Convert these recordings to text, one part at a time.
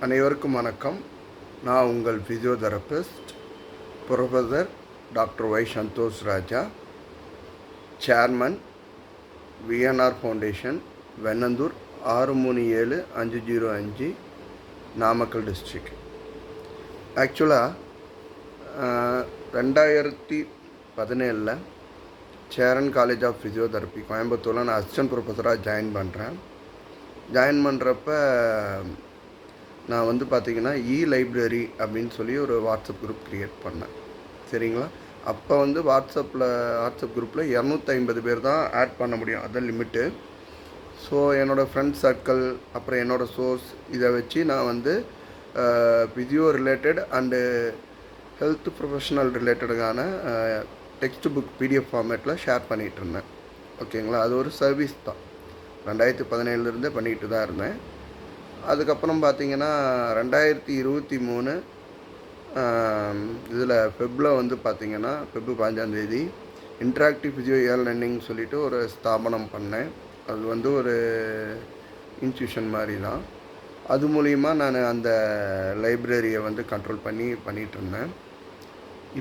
அனைவருக்கும் வணக்கம். நான் உங்கள் physiotherapist professor doctor Y Santhosh Raja, chairman VNR foundation, Vennandur 637505, Namakkal district. ஆக்சுவலாக 2017 சேரன் காலேஜ் ஆஃப் ஃபிசியோதெரப்பி கோயம்புத்தூரில் நான் அசிஸ்டன்ட் ப்ரொஃபஸராக ஜாயின் பண்ணுறப்ப நான் வந்து பார்த்திங்கன்னா லைப்ரரி அப்படின்னு சொல்லி ஒரு வாட்ஸ்அப் குரூப் க்ரியேட் பண்ணேன். சரிங்களா? அப்போ வந்து வாட்ஸ்அப் குரூப்பில் 250 பேர் தான் ஆட் பண்ண முடியும், அதுதான் லிமிட்டு. ஸோ என்னோடய ஃப்ரெண்ட்ஸ் சர்க்கிள், அப்புறம் என்னோடய சோர்ஸ், இதை வச்சு நான் வந்து physio related and health professional ரிலேட்டடான டெக்ஸ்ட் புக் பிடிஎஃப் ஃபார்மேட்டில் ஷேர் பண்ணிகிட்டு இருந்தேன். ஓகேங்களா? அது ஒரு சர்வீஸ் தான். 2017 பண்ணிகிட்டு தான் இருந்தேன். அதுக்கப்புறம் பார்த்திங்கன்னா 2023 இதில் ஃபெப்பில் வந்து பார்த்திங்கன்னா ஃபெப்ரவரி 15 இன்ட்ராக்டிவ் ஃபிசியோ லேர்னிங் சொல்லிவிட்டு ஒரு ஸ்தாபனம் பண்ணேன். அது வந்து ஒரு இன்ஸ்டியூஷன் மாதிரி தான். அது மூலிமா நான் அந்த லைப்ரரியை வந்து கண்ட்ரோல் பண்ணிகிட்ருந்தேன்.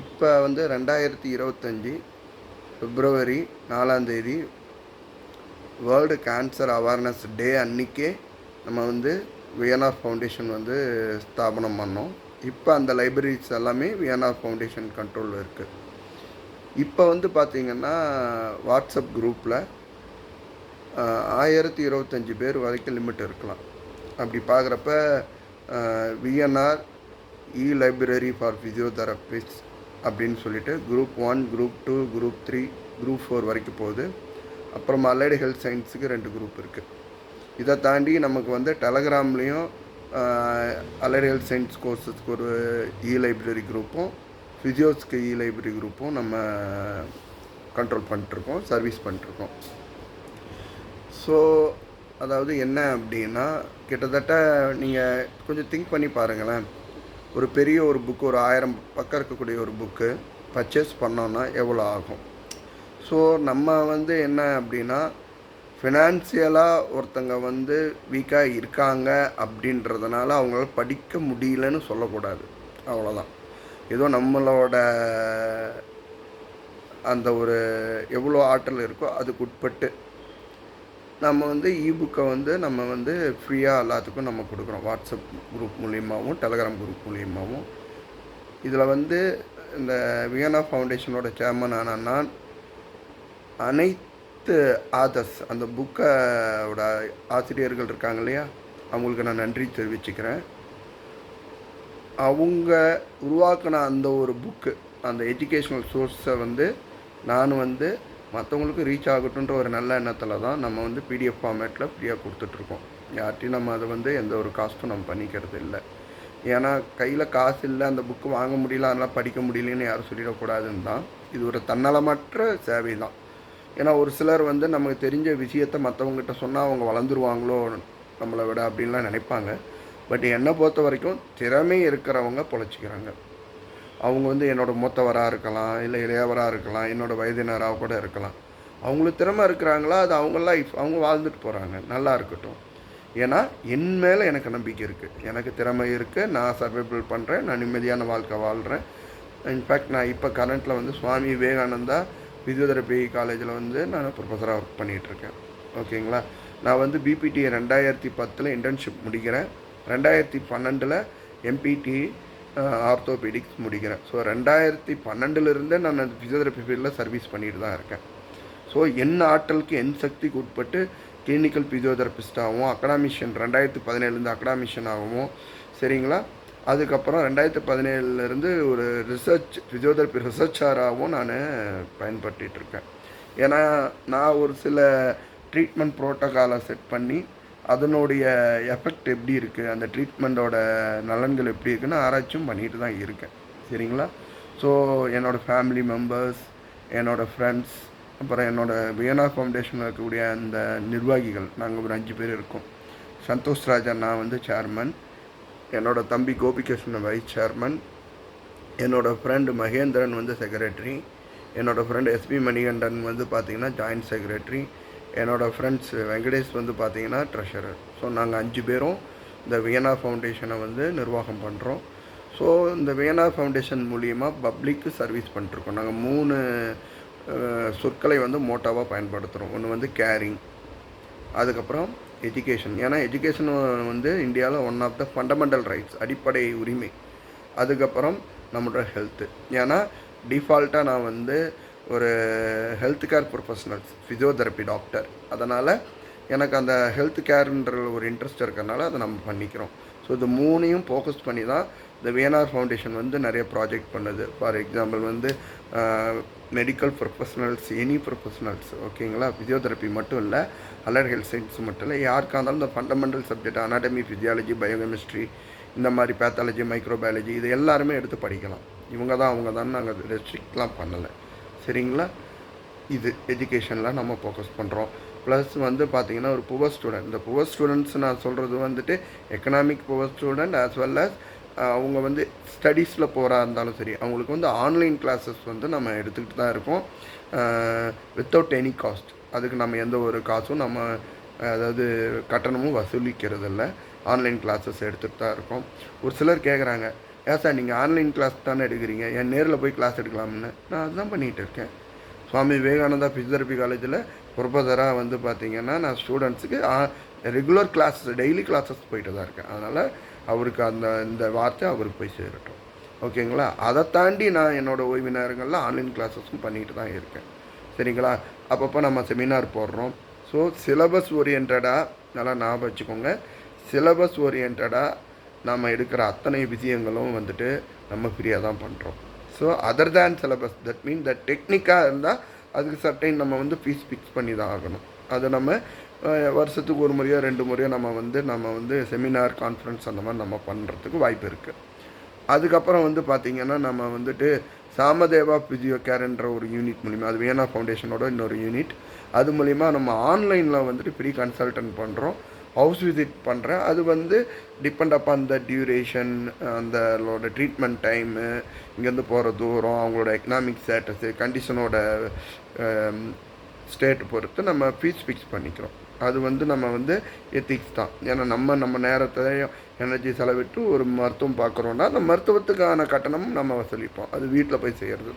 இப்போ வந்து 2025 பிப்ரவரி 4 வேர்ல்டு கேன்சர் அவேர்னஸ் டே அன்றைக்கே நம்ம வந்து விஎன்ஆர் ஃபவுண்டேஷன் வந்து ஸ்தாபனம் பண்ணோம். இப்போ அந்த லைப்ரரிஸ் எல்லாமே விஎன்ஆர் ஃபவுண்டேஷன் கண்ட்ரோலில் இருக்குது. இப்போ வந்து பார்த்திங்கன்னா வாட்ஸ்அப் குரூப்பில் 1025 பேர் வரைக்கும் லிமிட் இருக்கலாம். அப்படி பார்க்குறப்ப விஎன்ஆர் லைப்ரரி ஃபார் ஃபிசியோதெரபிஸ்ட் அப்படின்னு சொல்லிட்டு குரூப் 1, குரூப் 2, குரூப் 3, குரூப் 4 வரைக்கும் போகுது. அப்புறம் அலைடு ஹெல்த் சயின்ஸுக்கு 2 குரூப் இருக்குது. இதை தாண்டி நமக்கு வந்து டெலகிராம்லேயும் அலைடு ஹெல்த் சயின்ஸ் கோர்ஸஸ்க்கு ஒரு லைப்ரரி குரூப்பும், ஃபிசியோஸ்க்கு லைப்ரரி குரூப்பும் நம்ம கண்ட்ரோல் பண்ணிட்டுருக்கோம், சர்வீஸ் பண்ணிட்டுருக்கோம். ஸோ அதாவது என்ன அப்படின்னா, கிட்டத்தட்ட நீங்கள் கொஞ்சம் திங்க் பண்ணி பாருங்களேன். ஒரு பெரிய ஒரு புக்கு, ஒரு 1000 பக்கம் இருக்கக்கூடிய ஒரு புக்கு பர்ச்சேஸ் பண்ணோன்னா எவ்வளோ ஆகும்? ஸோ நம்ம வந்து என்ன அப்படின்னா, ஃபினான்சியலாக ஒருத்தங்க வந்து வீக்காக இருக்காங்க அப்படின்றதுனால அவங்களால படிக்க முடியலன்னு சொல்லக்கூடாது. அவ்வளோதான். ஏதோ நம்மளோட அந்த ஒரு எவ்வளோ ஆற்றல் இருக்கோ அதுக்கு உட்பட்டு நம்ம வந்து புக்கை வந்து நம்ம வந்து ஃப்ரீயாக எல்லாத்துக்கும் நம்ம கொடுக்குறோம். வாட்ஸ்அப் குரூப் மூலியமாகவும் டெலகிராம் குரூப் மூலியமாகவும். இதில் வந்து இந்த விஎன்ஆர் ஃபவுண்டேஷனோட சேர்மனான நான் அனைத்து ஆதர்ஸ், அந்த புக்கோட ஆசிரியர்கள் இருக்காங்க இல்லையா, அவங்களுக்கு நான் நன்றி தெரிவிச்சுக்கிறேன். அவங்க உருவாக்கின அந்த ஒரு புக்கு, அந்த எஜுகேஷ்னல் சோர்ஸை வந்து நான் வந்து மற்றவங்களுக்கு ரீச் ஆகட்டுன்ற ஒரு நல்ல எண்ணத்தில் தான் நம்ம வந்து பிடிஎஃப் ஃபார்மேட்டில் ஃப்ரீயாக கொடுத்துட்ருக்கோம். யார்ட்டையும் நம்ம அதை வந்து எந்த ஒரு காஸ்ட்டும் நம்ம பண்ணிக்கிறது இல்லை. ஏன்னா கையில் காசு இல்லை, அந்த புக்கு வாங்க முடியல, அதெல்லாம் படிக்க முடியலன்னு யாரும் சொல்லிடக்கூடாதுன்னு தான். இது ஒரு தன்னலமற்ற சேவை தான். ஏன்னா ஒரு சிலர் வந்து நமக்கு தெரிஞ்ச விஷயத்தை மற்றவங்ககிட்ட சொன்னால் அவங்க வளர்ந்துருவாங்களோ நம்மளை விட அப்படின்லாம் நினைப்பாங்க. பட் என்னை பொறுத்த வரைக்கும் திறமை இருக்கிறவங்க பொழைச்சிக்கிறாங்க. அவங்க வந்து என்னோடய மூத்தவராக இருக்கலாம், இல்லை இளையவராக இருக்கலாம், என்னோடய வயதினராக கூட இருக்கலாம். அவங்களுக்கு திறமை இருக்கிறாங்களா, அது அவங்க லைஃப், அவங்க வாழ்ந்துட்டு போகிறாங்க, நல்லா இருக்கட்டும். ஏன்னா என் மேலே எனக்கு நம்பிக்கை இருக்குது, எனக்கு திறமை இருக்குது, நான் சர்வைவல் பண்ணுறேன், நான் நிம்மதியான வாழ்க்கை வாழ்கிறேன். இன்ஃபேக்ட் நான் இப்போ கரண்ட்டில் வந்து சுவாமி விவேகானந்தா ஃபிசியோதெரப்பி காலேஜில் வந்து நான் ப்ரொஃபஸராக ஒர்க் பண்ணிகிட்ருக்கேன். ஓகேங்களா? நான் வந்து பிபிடி 2010 இன்டர்ன்ஷிப் முடிக்கிறேன். 2012 எம்பிடி ஆர்த்தோபெடிக்ஸ் முடிக்கிறேன். ஸோ 2012 நான் அந்த ஃபிசியோதெரப்பி ஃபீல்டில் சர்வீஸ் பண்ணிட்டு தான் இருக்கேன். ஸோ என் ஆற்றலுக்கு என் சக்திக்கு உட்பட்டு கிளினிக்கல் ஃபிசியோதெரபிஸ்டாகவும், அகடாமிஷியன் 2017 அகடாமிஷியனாகவும், சரிங்களா, அதுக்கப்புறம் 2017 ஒரு ஃபிசியோதெரப்பி ரிசர்ச்சராகவும் நான் பயன்படுத்திகிட்ருக்கேன். ஏன்னா நான் ஒரு சில ட்ரீட்மெண்ட் ப்ரோட்டோக்காலை செட் பண்ணி அதனுடைய எஃபெக்ட் எப்படி இருக்குது, அந்த ட்ரீட்மெண்ட்டோட நலன்கள் எப்படி இருக்குன்னு ஆராய்ச்சியும் பண்ணிட்டு தான் இருக்கேன். சரிங்களா? ஸோ என்னோடய ஃபேமிலி மெம்பர்ஸ், என்னோடய ஃப்ரெண்ட்ஸ், அப்புறம் என்னோடய விஎன்ஆர் ஃபவுண்டேஷனில் இருக்கக்கூடிய அந்த நிர்வாகிகள், நாங்கள் ஒரு 5 பேர் இருக்கோம். சந்தோஷ் ராஜா நான் வந்து சேர்மன், என்னோடய தம்பி கோபிகிருஷ்ணன் வைஸ் சேர்மன், என்னோடய ஃப்ரெண்டு மகேந்திரன் வந்து செக்ரட்டரி, என்னோடய ஃப்ரெண்டு எஸ்பி மணிகண்டன் வந்து பார்த்திங்கன்னா ஜாயின்ட் செக்ரட்டரி, என்னோடய ஃப்ரெண்ட்ஸ் வெங்கடேஷ் வந்து பார்த்திங்கன்னா ட்ரெஷரர். ஸோ நாங்கள் 5 பேரும் இந்த வியனார் ஃபவுண்டேஷனை வந்து நிர்வாகம் பண்ணுறோம். ஸோ இந்த வியனார் ஃபவுண்டேஷன் மூலிமா பப்ளிக்கு சர்வீஸ் பண்ணிட்டுருக்கோம். நாங்கள் 3 சொற்களை வந்து மோட்டாவாக பயன்படுத்துகிறோம். ஒன்று வந்து கேரிங், அதுக்கப்புறம் எஜுகேஷன். ஏன்னா எஜுகேஷன் வந்து இந்தியாவில் one of the fundamental rights, அடிப்படை உரிமை. அதுக்கப்புறம் நம்மளோட ஹெல்த்து. ஏன்னா டிஃபால்ட்டாக நான் வந்து ஒரு health care professionals, physiotherapy doctor. அதனால் எனக்கு அந்த ஹெல்த் கேர்ன்ற ஒரு இன்ட்ரெஸ்ட் இருக்கிறனால அதை நம்ம பண்ணிக்கிறோம். ஸோ இது 3ஐயும் ஃபோக்கஸ் பண்ணி தான் இந்த வியனார் ஃபவுண்டேஷன் வந்து நிறைய ப்ராஜெக்ட் பண்ணுது. ஃபார் எக்ஸாம்பிள் வந்து மெடிக்கல் ப்ரொஃபஷனல்ஸ், எனி ப்ரொஃபஷனல்ஸ், ஓகேங்களா? ஃபிசியோதெரப்பி மட்டும் இல்லை, அலர் ஹெல்த் சயின்ஸ் மட்டும் இல்லை, யாருக்காக இருந்தாலும் இந்த fundamental subject anatomy, physiology, biochemistry, இந்த மாதிரி பேத்தாலஜி, மைக்ரோபயாலஜி, இது எல்லாருமே எடுத்து படிக்கலாம். இவங்க தான் அவங்க தான் நாங்கள் ரெஸ்ட்ரிக்ட்லாம் பண்ணலை. சரிங்களா? இது எஜுகேஷனில் நம்ம ஃபோக்கஸ் பண்ணுறோம். ப்ளஸ் வந்து பார்த்திங்கன்னா ஒரு புவர் ஸ்டூடெண்ட், இந்த புவர் ஸ்டூடெண்ட்ஸ் நான் சொல்கிறது வந்துட்டு economic poor student as well as அவங்க வந்து ஸ்டடீஸில் போகிறா இருந்தாலும் சரி, அவங்களுக்கு வந்து ஆன்லைன் கிளாஸஸ் வந்து நம்ம எடுத்துக்கிட்டு தான் இருக்கோம், வித்தவுட் எனி காஸ்ட். அதுக்கு நம்ம எந்த ஒரு காசும் நம்ம அதாவது கட்டணமும் வசூலிக்கிறது இல்லை. ஆன்லைன் கிளாஸஸ் எடுத்துகிட்டு தான் இருக்கோம். ஒரு சிலர் கேட்குறாங்க, ஏன் சார் நீங்கள் ஆன்லைன் கிளாஸ் தானே எடுக்கிறீங்க, ஏன் நேரில் போய் கிளாஸ் எடுக்கலாம்னு. நான் அதுதான் பண்ணிகிட்டு இருக்கேன். சுவாமி விவேகானந்தா ஃபிசியோதெரப்பி காலேஜில் ப்ரொஃபஸராக வந்து பார்த்திங்கன்னா நான் ஸ்டூடெண்ட்ஸுக்கு ரெகுலர் கிளாஸஸ், டெய்லி கிளாஸஸ் போயிட்டு தான் இருக்கேன். அதனால் அவருக்கு இந்த வார்த்தை அவருக்கு போய் சேரட்டும். ஓகேங்களா? அதை தாண்டி நான் என்னோடய ஓய்வு நேரங்களில் ஆன்லைன் கிளாஸஸும் பண்ணிட்டு தான் இருக்கேன். சரிங்களா? அப்பப்போ நம்ம செமினார் போடுறோம். ஸோ சிலபஸ் ஓரியன்டாக நல்லா ஞாபகம் வச்சுக்கோங்க, சிலபஸ் ஓரியன்டாக நம்ம எடுக்கிற அத்தனை விஷயங்களும் வந்துட்டு நம்ம ஃப்ரீயாக தான் பண்ணுறோம். So other than syllabus, that mean that டெக்னிக்காக இருந்தால் அதுக்கு சர்டைன் நம்ம வந்து ஃபீஸ் ஃபிக்ஸ் பண்ணி தான் ஆகணும். அதை நம்ம வருஷத்துக்கு ஒரு முறையோ 2 முறையோ நம்ம வந்து செமினார், கான்ஃபரன்ஸ் அந்த மாதிரி நம்ம பண்ணுறதுக்கு வாய்ப்பு இருக்குது. அதுக்கப்புறம் வந்து பார்த்திங்கன்னா நம்ம வந்துட்டு சாமதேவா ஃபிசியோ கேர்ன்ற ஒரு யூனிட் மூலிமா, அது வியனா ஃபவுண்டேஷனோட இன்னொரு யூனிட், அது மூலிமா நம்ம ஆன்லைனில் வந்துட்டு ஃப்ரீ கன்சல்டன்ட் பண்ணுறோம், ஹவுஸ் விசிட் பண்ணுறேன். அது வந்து டிபெண்ட் அப்பான் த டியூரேஷன், அந்தளோட ட்ரீட்மெண்ட் டைமு, இங்கேருந்து போகிற தூரம், அவங்களோட எக்கனாமிக் ஸ்டேட்டஸு, கண்டிஷனோட ஸ்டேட் பொறுத்து நம்ம ஃபீஸ் ஃபிக்ஸ் பண்ணிக்கிறோம். அது வந்து நம்ம வந்து எத்திக்ஸ் தான். ஏன்னா நம்ம நேரத்தையும் எனர்ஜி செலவிட்டு ஒரு மருத்துவம் பார்க்குறோன்னா அந்த மருத்துவத்துக்கான கட்டணமும் நம்ம வசூலிப்போம், அது வீட்டில் போய் செய்கிறது.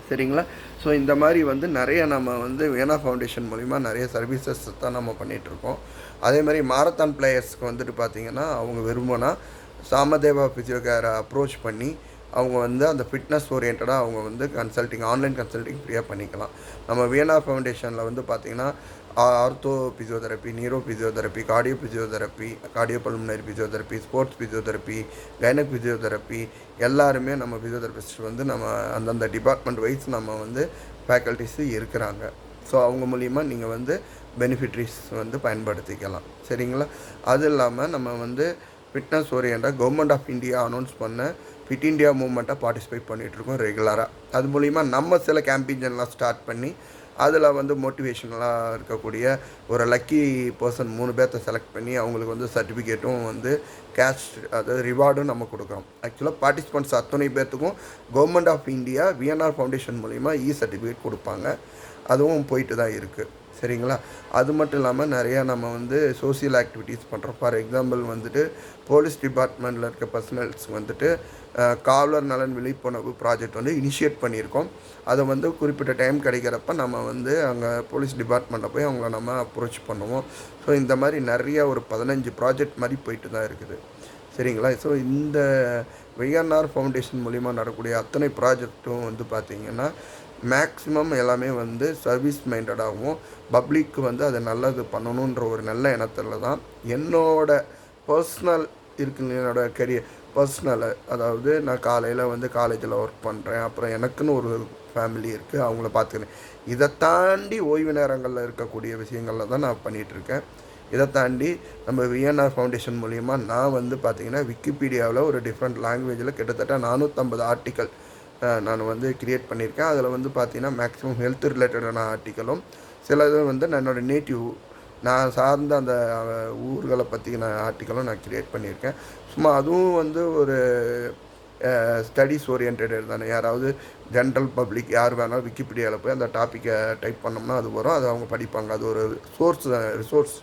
சரிங்களா? ஸோ இந்த மாதிரி வந்து நிறைய நம்ம வந்து வியனா ஃபவுண்டேஷன் மூலிமா நிறைய சர்வீசஸ் தான் நம்ம பண்ணிகிட்ருக்கோம். அதே மாதிரி மாரத்தான் பிளேயர்ஸ்க்கு வந்துட்டு பார்த்திங்கன்னா அவங்க விரும்பினா சாமதேவா ஃபிசியோ கேரை அப்ரோச் பண்ணி அவங்க வந்து அந்த ஃபிட்னஸ் ஓரியன்டாக அவங்க வந்து கன்சல்ட்டிங், ஆன்லைன் கன்சல்ட்டிங் ஃப்ரீயாக பண்ணிக்கலாம். நம்ம வியனா ஃபவுண்டேஷனில் வந்து பார்த்திங்கன்னா ortho physiotherapy, neuro physiotherapy, cardio physiotherapy, cardio pulmonary physiotherapy, sports physiotherapy, gynaec physiotherapy, எல்லாருமே நம்ம ஃபிசியோதெரபிஸ்ட் வந்து நம்ம அந்தந்த டிபார்ட்மெண்ட் வைஸ் நம்ம வந்து ஃபேக்கல்ட்டிஸு இருக்கிறாங்க. ஸோ அவங்க மூலிமா நீங்கள் வந்து பெனிஃபிட்ரிஸ் வந்து பயன்படுத்திக்கலாம். சரிங்களா? அது இல்லாமல் நம்ம வந்து ஃபிட்னஸ் ஓரியண்டாக கவர்மெண்ட் ஆஃப் இந்தியா அனௌன்ஸ் பண்ண ஃபிட் இண்டியா மூவ்மெண்ட்டாக பார்ட்டிசிபேட் பண்ணிகிட்ருக்கோம் ரெகுலராக. அது மூலிமா நம்ம சில கேம்பெயின்லாம் ஸ்டார்ட் பண்ணி அதில் வந்து மோட்டிவேஷனலாக இருக்கக்கூடிய ஒரு லக்கி பர்சன் 3 பேர்த்த செலக்ட் பண்ணி அவங்களுக்கு வந்து சர்டிஃபிகேட்டும் வந்து கேஷ், அதாவது ரிவார்டும் நம்ம கொடுக்குறோம். ஆக்சுவலாக பார்ட்டிசிபெண்ட்ஸ் அத்தனை பேர்த்துக்கும் government of India VNR foundation மூலிமா சர்டிஃபிகேட் கொடுப்பாங்க. அதுவும் போயிட்டு தான் இருக்குது. சரிங்களா? அது மட்டும் இல்லாமல் நிறையா நம்ம வந்து சோசியல் ஆக்டிவிட்டீஸ் பண்ணுறோம். ஃபார் எக்ஸாம்பிள் வந்துட்டு போலீஸ் டிபார்ட்மெண்ட்டில் இருக்க பர்சனல்ஸ் வந்துட்டு காவலர் நலன் விழிப்புணர்வு ப்ராஜெக்ட் வந்து இனிஷியேட் பண்ணியிருக்கோம். அதை வந்து குறிப்பிட்ட டைம் கிடைக்கிறப்ப நம்ம வந்து அங்கே போலீஸ் டிபார்ட்மெண்ட்டில் போய் அவங்கள நம்ம அப்ரோச் பண்ணுவோம். ஸோ இந்த மாதிரி நிறையா ஒரு 15 ப்ராஜெக்ட் மாதிரி போயிட்டு தான் இருக்குது. சரிங்களா? ஸோ இந்த விஎன்ஆர் ஃபவுண்டேஷன் மூலிமா நடக்கக்கூடிய அத்தனை ப்ராஜெக்ட்டும் வந்து பார்த்திங்கன்னா மேக்ஸிமம் எல்லாமே வந்து சர்வீஸ் மைண்டடாகவும் பப்ளிக்கு வந்து அதை நல்லது பண்ணணுன்ற ஒரு நல்ல எண்ணத்தில் தான். என்னோடய பர்சனல் இருக்குங்க, என்னோடய கெரியர் பர்சனல், அதாவது நான் காலையில் வந்து காலேஜில் ஒர்க் பண்ணுறேன், அப்புறம் எனக்குன்னு ஒரு ஃபேமிலி இருக்குது, அவங்கள பார்த்துக்கிறேன். இதை தாண்டி ஓய்வு நேரங்களில் இருக்கக்கூடிய விஷயங்களில் தான் நான் பண்ணிகிட்ருக்கேன். இதை தாண்டி நம்ம விஎன்ஆர் ஃபவுண்டேஷன் மூலிமா நான் வந்து பார்த்திங்கன்னா விக்கிபீடியாவில் ஒரு டிஃப்ரெண்ட் லாங்குவேஜில் கிட்டத்தட்ட 450 ஆர்டிக்கல் நான் வந்து க்ரியேட் பண்ணியிருக்கேன். அதில் வந்து பார்த்திங்கன்னா மேக்ஸிமம் ஹெல்த் ரிலேட்டடான ஆர்டிக்கலும், சிலது வந்து என்னோடய நேட்டிவ் நான் சார்ந்த அந்த ஊர்களை பற்றி நான் ஆர்டிக்கலும் நான் க்ரியேட் பண்ணியிருக்கேன். சும்மா அதுவும் வந்து ஒரு ஸ்டடீஸ் ஓரியன்ட் தானே. யாராவது ஜென்ரல் பப்ளிக் யார் வேணாலும் விக்கிபீடியாவில் போய் அந்த டாப்பிக்கை டைப் பண்ணோம்னா அது வரும், அது அவங்க படிப்பாங்க. அது ஒரு ரிசோர்ஸ்,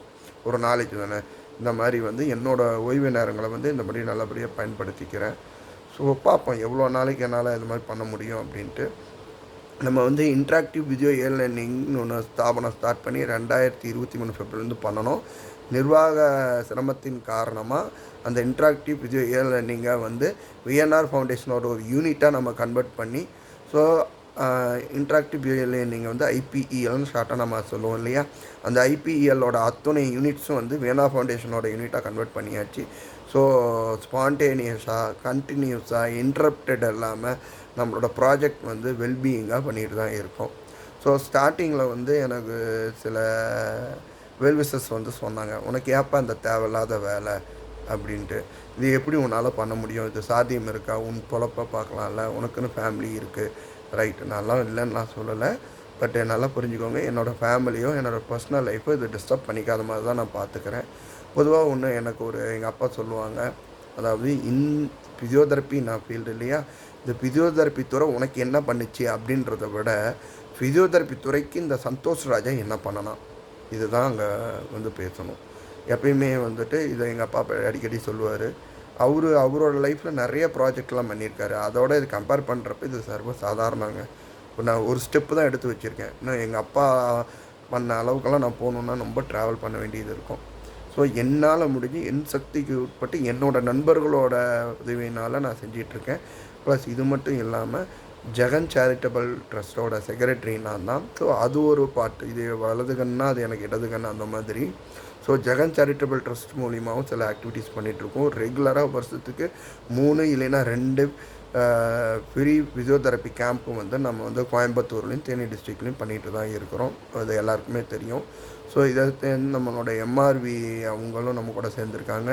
ஒரு நாலேஜ் தானே. இந்த மாதிரி வந்து என்னோடய ஓய்வு நேரங்களை வந்து இந்த மாதிரி நல்லபடியாக பயன்படுத்திக்கிறேன். ஸோ பார்ப்போம் எவ்வளோ நாளைக்கு என்னால் இது மாதிரி பண்ண முடியும் அப்படின்ட்டு. நம்ம வந்து இன்ட்ராக்டிவ் வீடியோ லேர்னிங்னு ஒன்று ஸ்தாபனம் ஸ்டார்ட் பண்ணி 2023 ஃபெப்ரவரிலேருந்து பண்ணணும். நிர்வாக சிரமத்தின் காரணமாக அந்த இன்ட்ராக்டிவ் வீடியோ லேர்னிங்கை வந்து விஎன்ஆர் ஃபவுண்டேஷனோட ஒரு யூனிட்டாக நம்ம கன்வெர்ட் பண்ணி, ஸோ இன்ட்ராக்டிவ் வீடியோ லேர்னிங்கை வந்து ஐபிஇஎல்னு ஷார்ட்டாக நம்ம சொல்லுவோம் இல்லையா, அந்த ஐபிஇஎல்லோட அத்தனை யூனிட்ஸும் வந்து விஎன்ஆர் ஃபவுண்டேஷனோட யூனிட்டாக கன்வெர்ட் பண்ணியாச்சு. ஸோ ஸ்பான்டேனியஸாக கண்டினியூஸாக இன்டரப்டட் இல்லாமல் நம்மளோட ப்ராஜெக்ட் வந்து வெல்பீயிங்காக பண்ணிட்டு தான் இருக்கோம். ஸோ ஸ்டார்டிங்கில் வந்து எனக்கு சில வெல்விசஸ் வந்து சொன்னாங்க, உனக்கு ஏப்பா இந்த தேவையில்லாத வேலை அப்படின்ட்டு, இது எப்படி உன்னால் பண்ண முடியும், இது சாத்தியம் இருக்கா, உன் பொழப்பை பார்க்கலாம்ல, உனக்குன்னு ஃபேமிலி இருக்குது, ரைட்டு, நான்லாம் இல்லைன்னு நான் சொல்லலை. பட் நல்லா புரிஞ்சுக்கோங்க, என்னோடய ஃபேமிலியோ என்னோடய பர்சனல் லைஃப்போ இது டிஸ்டர்ப் பண்ணிக்காத மாதிரி தான் நான் பார்த்துக்கிறேன். பொதுவாக ஒன்று எனக்கு எங்கள் அப்பா சொல்லுவாங்க, அதாவது ஃபிசியோதெரப்பி நான் ஃபீல்டு இல்லையா, இந்த ஃபிசியோதெரப்பி துறை உனக்கு என்ன பண்ணுச்சு அப்படின்றத விட ஃபிசியோதெரப்பி துறைக்கு இந்த சந்தோஷ் ராஜா என்ன பண்ணலாம், இதுதான் அங்கே வந்து பேசணும். எப்பயுமே வந்துட்டு இதை எங்கள் அப்பா அடிக்கடி சொல்லுவார். அவரோட லைஃப்பில் நிறைய ப்ராஜெக்ட்லாம் பண்ணியிருக்காரு. அதோட இது கம்பேர் பண்ணுறப்ப இது சர்வ சாதாரணங்க. இப்போ நான் ஒரு ஸ்டெப்பு தான் எடுத்து வச்சுருக்கேன். இன்னும் எங்கள் அப்பா பண்ண அளவுக்கெல்லாம் நான் போகணுன்னா ரொம்ப ட்ராவல் பண்ண வேண்டியது இருக்கும். ஸோ என்னால் முடிஞ்சு என் சக்திக்கு உட்பட்டு என்னோடய நண்பர்களோட உதவியினால் நான் செஞ்சிகிட்ருக்கேன். ப்ளஸ் இது மட்டும் இல்லாமல் ஜெகன் சேரிட்டபிள் ட்ரஸ்ட்டோட செக்ரட்டரி நான் தான். ஸோ அது ஒரு பார்ட். இது வலது கண்ணா அது எனக்கு இடது கண்ணா அந்த மாதிரி. ஸோ ஜெகன் சேரிட்டபிள் ட்ரஸ்ட் மூலியமாகவும் சில ஆக்டிவிட்டீஸ் பண்ணிகிட்ருக்கோம். ரெகுலராக வருஷத்துக்கு 3 இல்லைன்னா 2 ஃப்ரீ ஃபிசியோதெரப்பி கேம்ப்பும் வந்து நம்ம வந்து கோயம்புத்தூர்லேயும் தேனி டிஸ்ட்ரிக்ட்லேயும் பண்ணிட்டு தான் இருக்கிறோம். அது எல்லாருக்குமே தெரியும். ஸோ இதை நம்மளோட எம்ஆர்வி அவங்களும் நம்ம கூட சேர்ந்துருக்காங்க.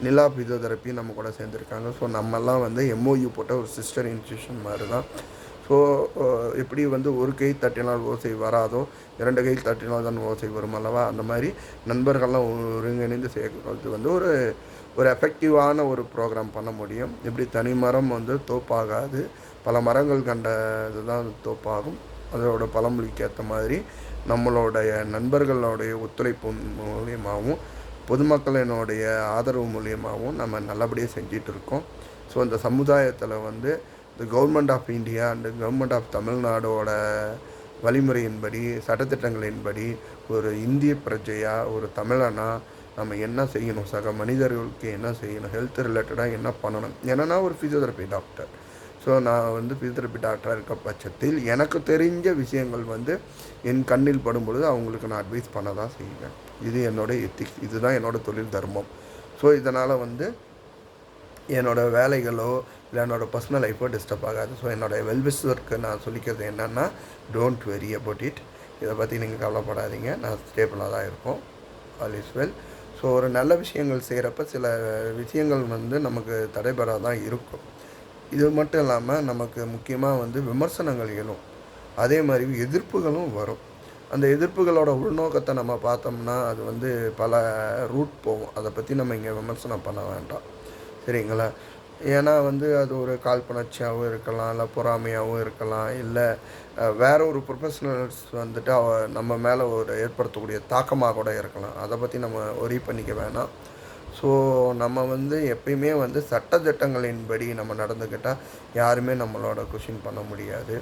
நிலா ஃபிசியோதெரப்பி நம்ம கூட சேர்ந்துருக்காங்க. ஸோ நம்மெல்லாம் வந்து எம்ஓயு போட்ட ஒரு சிஸ்டர் இன்ஸ்டியூஷன் மாதிரி தான். ஸோ எப்படி வந்து ஒரு கை தட்டினால் ஓசை வராதோ, 2 கை தட்டினால் தான் ஓசை வரும் அல்லவா, அந்த மாதிரி நண்பர்கள்லாம் ஒருங்கிணைந்து சேர்க்கறது வந்து ஒரு எஃபெக்டிவான ஒரு ப்ரோக்ராம் பண்ண முடியும். எப்படி தனி மரம் வந்து தோப்பாகாது, பல மரங்கள் கண்ட இதுதான் தோப்பாகும். அதோட பழமொழிக்கு ஏற்ற மாதிரி நம்மளுடைய நண்பர்களுடைய ஒத்துழைப்பு மூலியமாகவும் பொதுமக்களினுடைய ஆதரவு மூலியமாகவும் நம்ம நல்லபடியாக செஞ்சிட்டு இருக்கோம். ஸோ இந்த சமுதாயத்தில் வந்து இந்த government of India and government of தமிழ்நாடோட வழிமுறையின்படி சட்டத்திட்டங்களின்படி ஒரு இந்திய பிரஜையாக ஒரு தமிழனா நம்ம என்ன செய்யணும், சக மனிதர்களுக்கு என்ன செய்யணும், ஹெல்த் ரிலேட்டடாக என்ன பண்ணணும். ஏன்னா நான் ஒரு ஃபிசியோதெரப்பி டாக்டர். ஸோ நான் வந்து ஃபிசியோதெரப்பி டாக்டராக இருக்க பட்சத்தில் எனக்கு தெரிஞ்ச விஷயங்கள் வந்து என் கண்ணில் படும் பொழுது அவங்களுக்கு நான் அட்வைஸ் பண்ண தான் செய்வேன். இது என்னோடய எத்திக்ஸ், இதுதான் என்னோடய தொழில் தர்மம். ஸோ இதனால் வந்து என்னோடய வேலைகளோ இல்லை என்னோடய பர்சனல் லைஃபோ டிஸ்டர்ப் ஆகாது. ஸோ என்னோடய வெல்விஷருக்கு நான் சொல்லிக்கிறது என்னென்னா, டோன்ட் வெரி அபவுட் இட். இதை பற்றி நீங்கள் கவலைப்படாதீங்க, நான் ஸ்டேபிளாக தான் இருக்கோம். All is well. ஸோ ஒரு நல்ல விஷயங்கள் செய்கிறப்ப சில விஷயங்கள் வந்து நமக்கு தடைபெறாக தான் இருக்கும். இது மட்டும் இல்லாமல் நமக்கு முக்கியமாக வந்து விமர்சனங்கள் எழும், அதே மாதிரி எதிர்ப்புகளும் வரும். அந்த எதிர்ப்புகளோட உள்நோக்கத்தை நம்ம பார்த்தோம்னா அது வந்து பல ரூட் போகும். அதை பற்றி நம்ம இங்கே விமர்சனம் பண்ண வேண்டாம், சரிங்களா? ஏன்னா வந்து அது ஒரு காழ்ப்புணர்ச்சியாகவும் இருக்கலாம், இல்லை பொறாமையாகவும் இருக்கலாம், இல்லை வேற ஒரு ப்ரொஃபஷனல்ஸ் வந்துட்டு நம்ம மேலே ஒரு ஏற்படுத்தக்கூடிய தாக்கமாக கூட இருக்கலாம். அதை பற்றி நம்ம ஒரி பண்ணிக்க வேணாம். ஸோ நம்ம வந்து எப்பயுமே வந்து சட்டத்திட்டங்களின்படி நம்ம நடந்துக்கிட்டால் யாருமே நம்மளோட கொஷின் பண்ண முடியாது.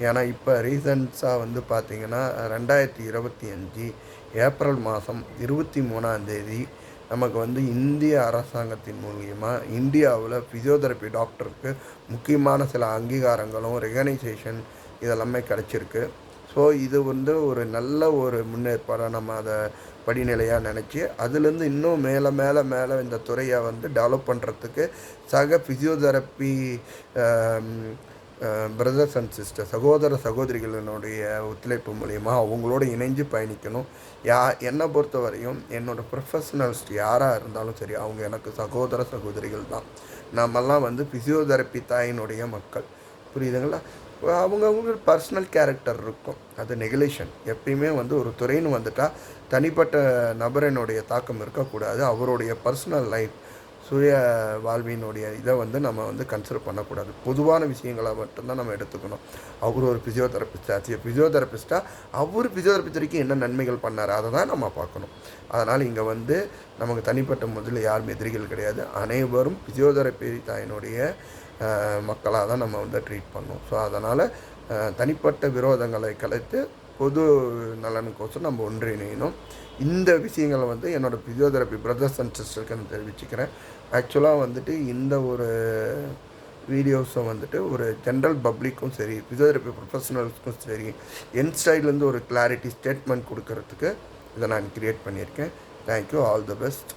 ஏன்னா இப்போ ரீசன்ஸாக வந்து பார்த்திங்கன்னா 2025 ஏப்ரல் மாதம் 23ஆம் தேதி நமக்கு வந்து இந்திய அரசாங்கத்தின் மூலியமாக இந்தியாவில் ஃபிசியோதெரப்பி டாக்டருக்கு முக்கியமான சில அங்கீகாரங்களும் ரெகனைசேஷன் இதெல்லாமே கிடச்சிருக்கு. ஸோ இது வந்து ஒரு நல்ல ஒரு முன்னேற்பாடாக நம்ம அதை படிநிலையாக நினச்சி அதுலேருந்து இன்னும் மேலே மேலே மேலே இந்த துறையை வந்து டெவலப் பண்ணுறதுக்கு சக ஃபிசியோதெரப்பி பிரதர்ஸ் அண்ட் சிஸ்டர் சகோதர சகோதரிகளினுடைய ஒத்துழைப்பு மூலிமா அவங்களோட இணைஞ்சு பயணிக்கணும். என்னை பொறுத்த வரையும் என்னோடய ப்ரொஃபஷனல்ஸ் யாராக இருந்தாலும் சரி, அவங்க எனக்கு சகோதர சகோதரிகள் தான். நம்மெல்லாம் வந்து ஃபிசியோதெரப்பி தாயினுடைய மக்கள், புரியுதுங்களா? அவங்களுக்கு பர்சனல் கேரக்டர் இருக்கும், அது நெகுலேஷன். எப்பயுமே வந்து ஒரு துறைன்னு வந்துட்டால் தனிப்பட்ட நபரினுடைய தாக்கம் இருக்கக்கூடாது, அவருடைய பர்சனல் லைஃப். சுய வாழ்வினுடைய இதை வந்து நம்ம வந்து கன்சிடர் பண்ணக்கூடாது. பொதுவான விஷயங்களை மட்டும்தான் நம்ம எடுத்துக்கணும். அவர் ஒரு ஃபிசியோதெரபிஸ்ட்டாக அவர் ஃபிசியோதெரபிஸ்ட் என்ன நன்மைகள் பண்ணார் அதை தான் நம்ம பார்க்கணும். அதனால் இங்கே வந்து நமக்கு தனிப்பட்ட முறையில் யாரும் எதிரிகள் கிடையாது. அனைவரும் ஃபிசியோதெரபி தாயினுடைய மக்களாக தான் நம்ம வந்து ட்ரீட் பண்ணோம். ஸோ அதனால் தனிப்பட்ட விரோதங்களை கலைத்து பொது நலனுக்கோசம் நம்ம ஒன்றிணையணும். இந்த விஷயங்களை வந்து என்னோடய ஃபிசியோதெரபி பிரதர்ஸ் அண்ட் சிஸ்டருக்கு நான் தெரிவிச்சுக்கிறேன். ஆக்சுவலாக வந்துட்டு இந்த ஒரு வீடியோஸை வந்துட்டு ஒரு ஜென்ரல் பப்ளிக்கும் சரி, ஃபிசியோதெரபி ப்ரொஃபஷனல்ஸ்க்கும் சரி, என் சைட்லேருந்து ஒரு கிளாரிட்டி ஸ்டேட்மெண்ட் கொடுக்கறதுக்கு இதை நான் க்ரியேட் பண்ணியிருக்கேன். தேங்க்யூ. All the best.